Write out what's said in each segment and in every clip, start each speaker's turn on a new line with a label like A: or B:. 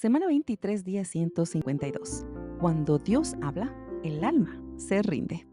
A: Semana 23, día 152. Cuando Dios habla, el alma se rinde.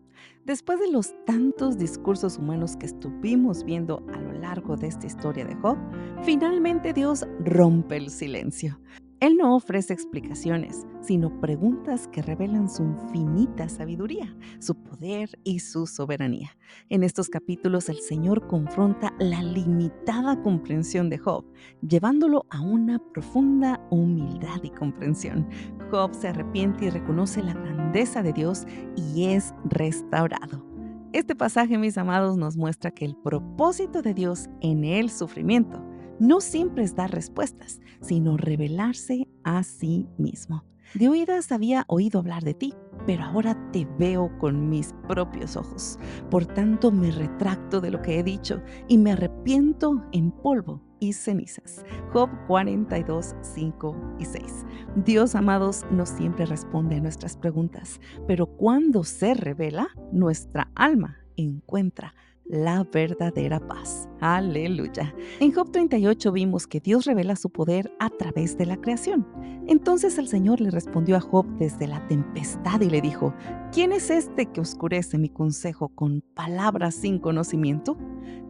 A: Después de los tantos discursos humanos que estuvimos viendo a lo largo de esta historia de Job, finalmente Dios rompe el silencio. Él no ofrece explicaciones, sino preguntas que revelan su infinita sabiduría, su poder y su soberanía. En estos capítulos el Señor confronta la limitada comprensión de Job, llevándolo a una profunda humildad y comprensión. Job se arrepiente y reconoce la grandeza de Dios y es restaurado. Este pasaje, mis amados, nos muestra que el propósito de Dios en el sufrimiento no siempre es dar respuestas, sino revelarse a sí mismo. De oídas había oído hablar de ti, pero ahora te veo con mis propios ojos. Por tanto, me retracto de lo que he dicho y me arrepiento en polvo y cenizas. Job 42, 5 y 6. Dios, amados, no siempre responde a nuestras preguntas, pero cuando se revela, nuestra alma encuentra la verdadera paz. Aleluya. En Job 38 vimos que Dios revela su poder a través de la creación. Entonces el Señor le respondió a Job desde la tempestad y le dijo: ¿Quién es este que oscurece mi consejo con palabras sin conocimiento?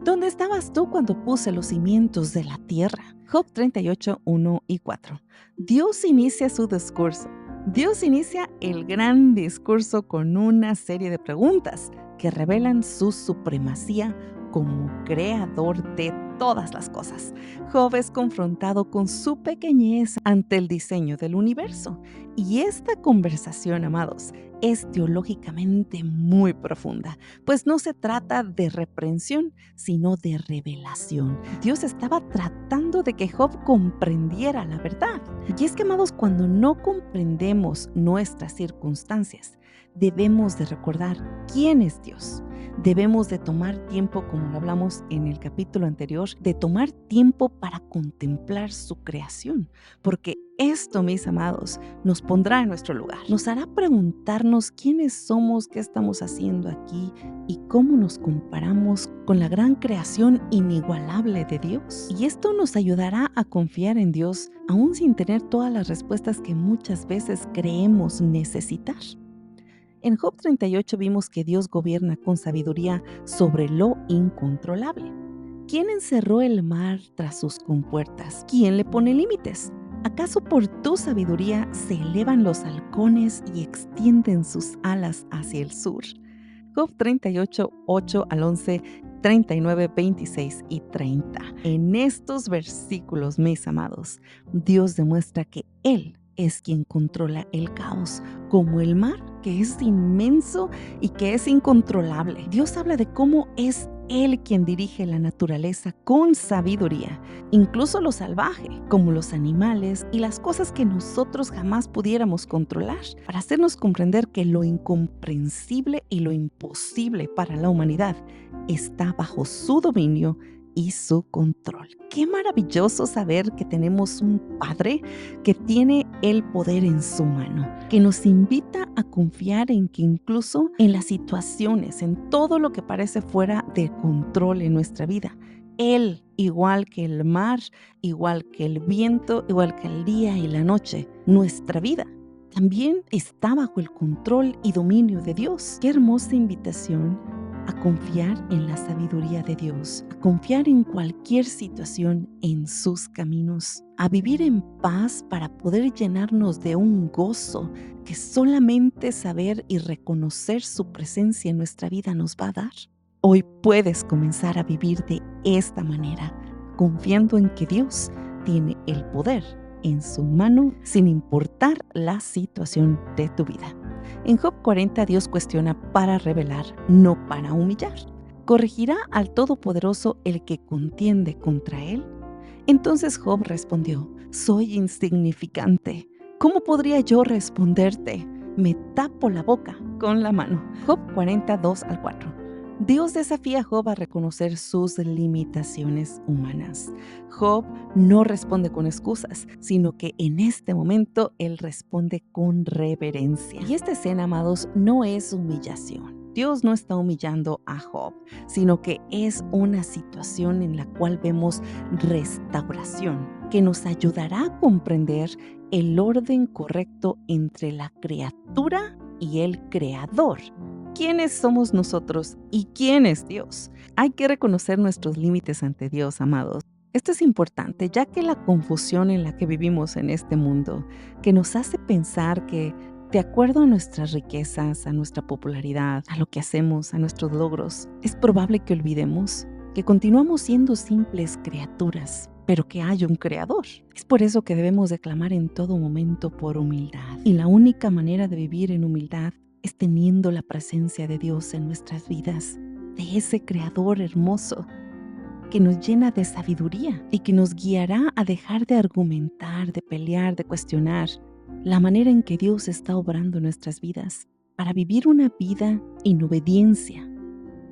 A: ¿Dónde estabas tú cuando puse los cimientos de la tierra? Job 38, 1 y 4. Dios inicia su discurso. Dios inicia el gran discurso con una serie de preguntas que revelan su supremacía como creador de todas las cosas. Job es confrontado con su pequeñez ante el diseño del universo. Y esta conversación, amados, es teológicamente muy profunda, pues no se trata de reprensión, sino de revelación. Dios estaba tratando de que Job comprendiera la verdad. Y es que, amados, cuando no comprendemos nuestras circunstancias, debemos de recordar quién es Dios. Debemos de tomar tiempo, como lo hablamos en el capítulo anterior, de tomar tiempo para contemplar su creación, porque esto, mis amados, nos pondrá en nuestro lugar. Nos hará preguntarnos quiénes somos, qué estamos haciendo aquí y cómo nos comparamos con la gran creación inigualable de Dios. Y esto nos ayudará a confiar en Dios, aún sin tener todas las respuestas que muchas veces creemos necesitar. En Job 38 vimos que Dios gobierna con sabiduría sobre lo incontrolable. ¿Quién encerró el mar tras sus compuertas? ¿Quién le pone límites? ¿Acaso por tu sabiduría se elevan los halcones y extienden sus alas hacia el sur? Job 38, 8 al 11, 39, 26 y 30. En estos versículos, mis amados, Dios demuestra que Él es quien controla el caos, como el mar, que es inmenso y que es incontrolable. Dios habla de cómo es Él quien dirige la naturaleza con sabiduría, incluso lo salvaje, como los animales y las cosas que nosotros jamás pudiéramos controlar, para hacernos comprender que lo incomprensible y lo imposible para la humanidad está bajo su dominio y su control. Qué maravilloso saber que tenemos un Padre que tiene el poder en su mano, que nos invita a confiar en que incluso en las situaciones, en todo lo que parece fuera de control en nuestra vida, Él, igual que el mar, igual que el viento, igual que el día y la noche, nuestra vida también está bajo el control y dominio de Dios. Qué hermosa invitación a confiar en la sabiduría de Dios, a confiar en cualquier situación en sus caminos, a vivir en paz para poder llenarnos de un gozo que solamente saber y reconocer su presencia en nuestra vida nos va a dar. Hoy puedes comenzar a vivir de esta manera, confiando en que Dios tiene el poder en su mano sin importar la situación de tu vida. En Job 40 Dios cuestiona para revelar, no para humillar. ¿Corregirá al Todopoderoso el que contiende contra él? Entonces Job respondió: soy insignificante. ¿Cómo podría yo responderte? Me tapo la boca con la mano. Job 42 al 4. Dios desafía a Job a reconocer sus limitaciones humanas. Job no responde con excusas, sino que en este momento él responde con reverencia. Y esta escena, amados, no es humillación. Dios no está humillando a Job, sino que es una situación en la cual vemos restauración, que nos ayudará a comprender el orden correcto entre la criatura y el creador. ¿Quiénes somos nosotros y quién es Dios? Hay que reconocer nuestros límites ante Dios, amados. Esto es importante, ya que la confusión en la que vivimos en este mundo, que nos hace pensar que de acuerdo a nuestras riquezas, a nuestra popularidad, a lo que hacemos, a nuestros logros, es probable que olvidemos que continuamos siendo simples criaturas, pero que hay un creador. Es por eso que debemos de clamar en todo momento por humildad. Y la única manera de vivir en humildad es teniendo la presencia de Dios en nuestras vidas, de ese creador hermoso que nos llena de sabiduría y que nos guiará a dejar de argumentar, de pelear, de cuestionar la manera en que Dios está obrando en nuestras vidas, para vivir una vida en obediencia,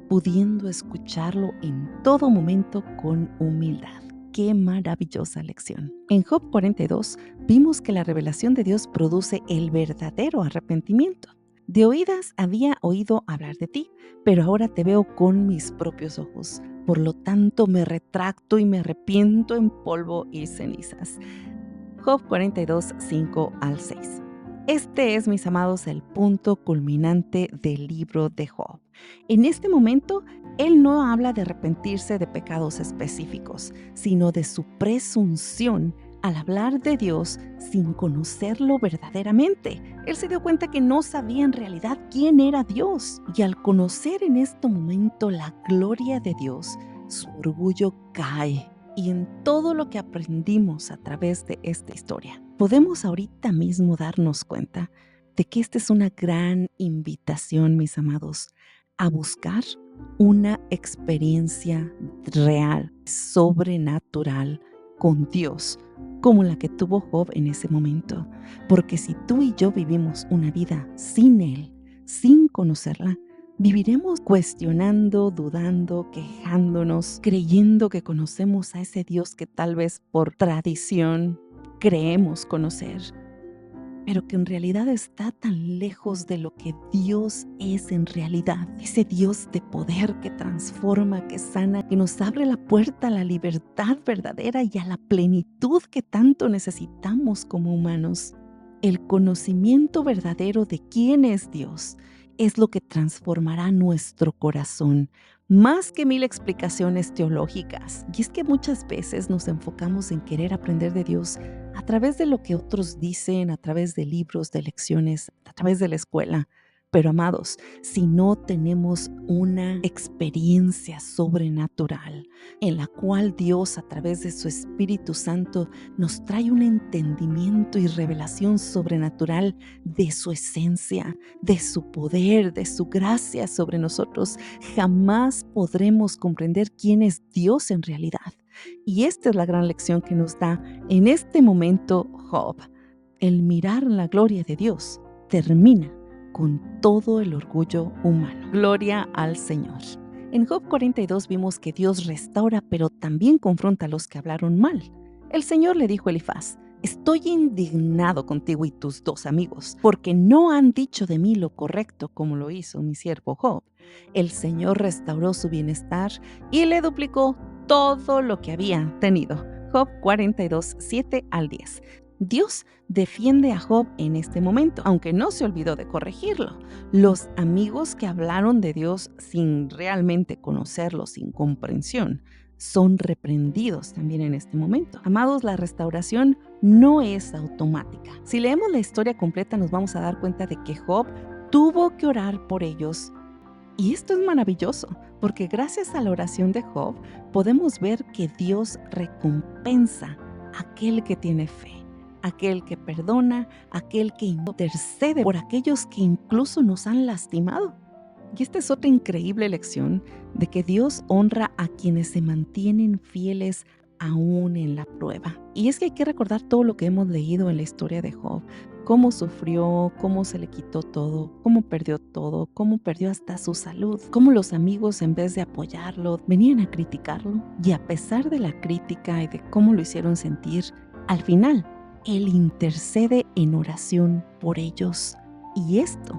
A: pudiendo escucharlo en todo momento con humildad. ¡Qué maravillosa lección! En Job 42 vimos que la revelación de Dios produce el verdadero arrepentimiento. De oídas había oído hablar de ti, pero ahora te veo con mis propios ojos. Por lo tanto, me retracto y me arrepiento en polvo y cenizas. Job 42, 5 al 6. Este es, mis amados, el punto culminante del libro de Job. En este momento, él no habla de arrepentirse de pecados específicos, sino de su presunción al hablar de Dios sin conocerlo verdaderamente. Él se dio cuenta que no sabía en realidad quién era Dios. Y al conocer en este momento la gloria de Dios, su orgullo cae. Y en todo lo que aprendimos a través de esta historia, podemos ahorita mismo darnos cuenta de que esta es una gran invitación, mis amados, a buscar una experiencia real, sobrenatural con Dios, como la que tuvo Job en ese momento. Porque si tú y yo vivimos una vida sin Él, sin conocerla, viviremos cuestionando, dudando, quejándonos, creyendo que conocemos a ese Dios que tal vez por tradición creemos conocer, pero que en realidad está tan lejos de lo que Dios es en realidad. Ese Dios de poder que transforma, que sana, que nos abre la puerta a la libertad verdadera y a la plenitud que tanto necesitamos como humanos. El conocimiento verdadero de quién es Dios es lo que transformará nuestro corazón, más que mil explicaciones teológicas. Y es que muchas veces nos enfocamos en querer aprender de Dios a través de lo que otros dicen, a través de libros, de lecciones, a través de la escuela. Pero amados, si no tenemos una experiencia sobrenatural en la cual Dios a través de su Espíritu Santo nos trae un entendimiento y revelación sobrenatural de su esencia, de su poder, de su gracia sobre nosotros, jamás podremos comprender quién es Dios en realidad. Y esta es la gran lección que nos da en este momento Job. El mirar la gloria de Dios termina con todo el orgullo humano. Gloria al Señor. En Job 42 vimos que Dios restaura, pero también confronta a los que hablaron mal. El Señor le dijo a Elifaz: estoy indignado contigo y tus dos amigos, porque no han dicho de mí lo correcto como lo hizo mi siervo Job. El Señor restauró su bienestar y le duplicó todo lo que había tenido. Job 42, 7 al 10. Dios defiende a Job en este momento, aunque no se olvidó de corregirlo. Los amigos que hablaron de Dios sin realmente conocerlo, sin comprensión, son reprendidos también en este momento. Amados, la restauración no es automática. Si leemos la historia completa, nos vamos a dar cuenta de que Job tuvo que orar por ellos. Y esto es maravilloso, porque gracias a la oración de Job podemos ver que Dios recompensa a aquel que tiene fe, aquel que perdona, aquel que intercede por aquellos que incluso nos han lastimado. Y esta es otra increíble lección de que Dios honra a quienes se mantienen fieles aún en la prueba. Y es que hay que recordar todo lo que hemos leído en la historia de Job, cómo sufrió, cómo se le quitó todo, cómo perdió hasta su salud, cómo los amigos en vez de apoyarlo venían a criticarlo, y a pesar de la crítica y de cómo lo hicieron sentir, al final él intercede en oración por ellos. Y esto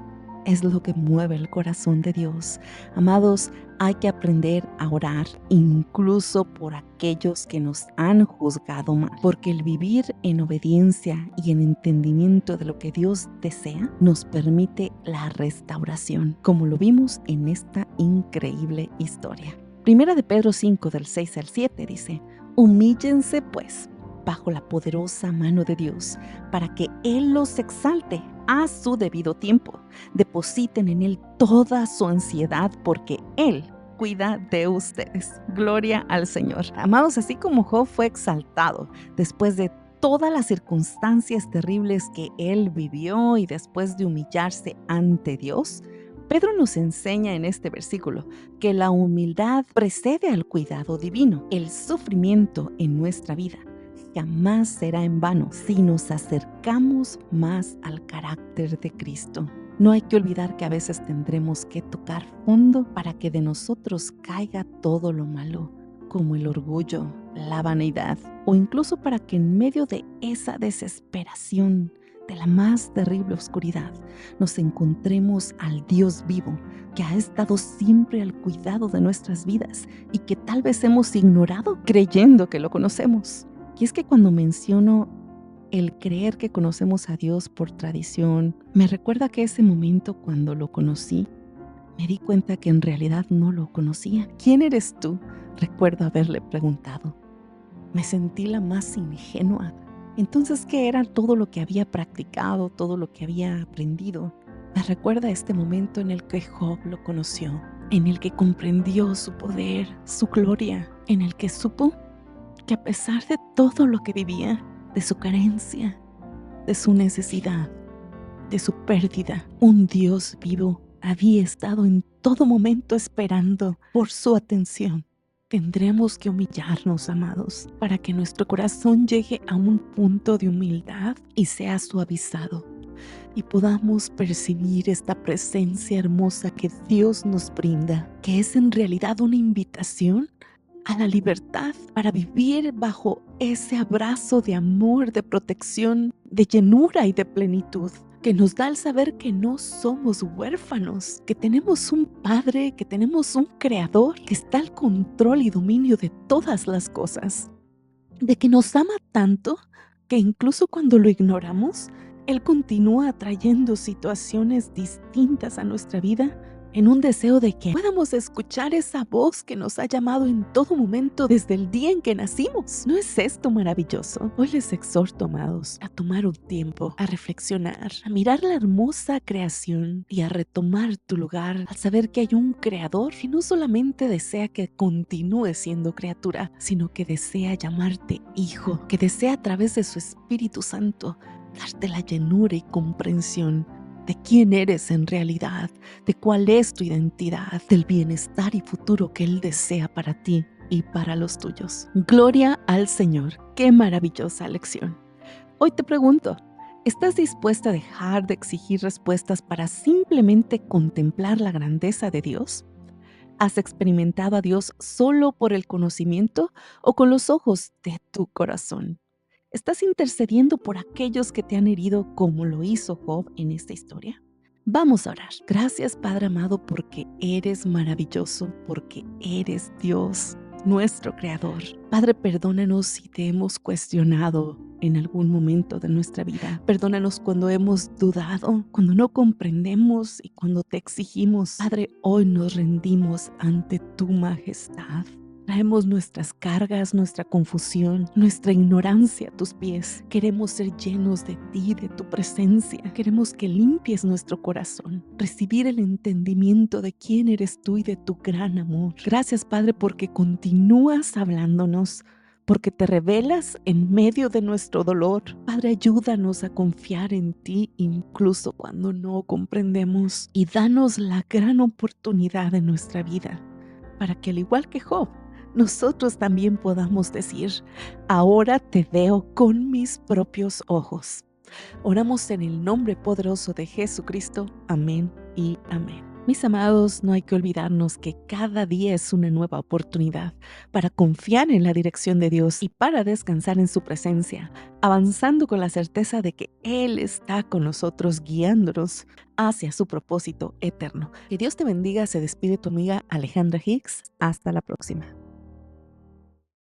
A: es lo que mueve el corazón de Dios. Amados, hay que aprender a orar incluso por aquellos que nos han juzgado mal, porque el vivir en obediencia y en entendimiento de lo que Dios desea nos permite la restauración, como lo vimos en esta increíble historia. Primera de Pedro 5, del 6 al 7 dice: humíllense pues bajo la poderosa mano de Dios, para que Él los exalte a su debido tiempo. Depositen en Él toda su ansiedad, porque Él cuida de ustedes. Gloria al Señor. Amados, así como Job fue exaltado después de todas las circunstancias terribles que él vivió y después de humillarse ante Dios, Pedro nos enseña en este versículo que la humildad precede al cuidado divino. El sufrimiento en nuestra vida jamás será en vano si nos acercamos más al carácter de Cristo. No hay que olvidar que a veces tendremos que tocar fondo para que de nosotros caiga todo lo malo, como el orgullo, la vanidad, o incluso para que en medio de esa desesperación, de la más terrible oscuridad, nos encontremos al Dios vivo, que ha estado siempre al cuidado de nuestras vidas y que tal vez hemos ignorado creyendo que lo conocemos. Y es que cuando menciono el creer que conocemos a Dios por tradición, me recuerda que ese momento cuando lo conocí, me di cuenta que en realidad no lo conocía. ¿Quién eres tú? Recuerdo haberle preguntado. Me sentí la más ingenua. Entonces, ¿qué era todo lo que había practicado, todo lo que había aprendido? Me recuerda este momento en el que Job lo conoció, en el que comprendió su poder, su gloria, en el que supo que a pesar de todo lo que vivía, de su carencia, de su necesidad, de su pérdida, un Dios vivo había estado en todo momento esperando por su atención. Tendremos que humillarnos, amados, para que nuestro corazón llegue a un punto de humildad y sea suavizado, y podamos percibir esta presencia hermosa que Dios nos brinda, que es en realidad una invitación a la libertad para vivir bajo ese abrazo de amor, de protección, de llenura y de plenitud, que nos da el saber que no somos huérfanos, que tenemos un Padre, que tenemos un Creador que está al control y dominio de todas las cosas, de que nos ama tanto que incluso cuando lo ignoramos, Él continúa trayendo situaciones distintas a nuestra vida en un deseo de que podamos escuchar esa voz que nos ha llamado en todo momento desde el día en que nacimos. ¿No es esto maravilloso? Hoy les exhorto, amados, a tomar un tiempo, a reflexionar, a mirar la hermosa creación y a retomar tu lugar al saber que hay un Creador que no solamente desea que continúes siendo criatura, sino que desea llamarte hijo, que desea a través de su Espíritu Santo darte la llenura y comprensión de quién eres en realidad, de cuál es tu identidad, del bienestar y futuro que Él desea para ti y para los tuyos. Gloria al Señor. ¡Qué maravillosa lección! Hoy te pregunto, ¿estás dispuesta a dejar de exigir respuestas para simplemente contemplar la grandeza de Dios? ¿Has experimentado a Dios solo por el conocimiento o con los ojos de tu corazón? ¿Estás intercediendo por aquellos que te han herido como lo hizo Job en esta historia? Vamos a orar. Gracias, Padre amado, porque eres maravilloso, porque eres Dios, nuestro Creador. Padre, perdónanos si te hemos cuestionado en algún momento de nuestra vida. Perdónanos cuando hemos dudado, cuando no comprendemos y cuando te exigimos. Padre, hoy nos rendimos ante tu majestad. Traemos nuestras cargas, nuestra confusión, nuestra ignorancia a tus pies. Queremos ser llenos de ti, de tu presencia. Queremos que limpies nuestro corazón, recibir el entendimiento de quién eres tú y de tu gran amor. Gracias, Padre, porque continúas hablándonos, porque te revelas en medio de nuestro dolor. Padre, ayúdanos a confiar en ti incluso cuando no comprendemos, y danos la gran oportunidad en nuestra vida para que, al igual que Job, nosotros también podamos decir: ahora te veo con mis propios ojos. Oramos en el nombre poderoso de Jesucristo. Amén y amén. Mis amados, no hay que olvidarnos que cada día es una nueva oportunidad para confiar en la dirección de Dios y para descansar en su presencia, avanzando con la certeza de que Él está con nosotros guiándonos hacia su propósito eterno. Que Dios te bendiga, se despide tu amiga Alejandra Hicks. Hasta la próxima.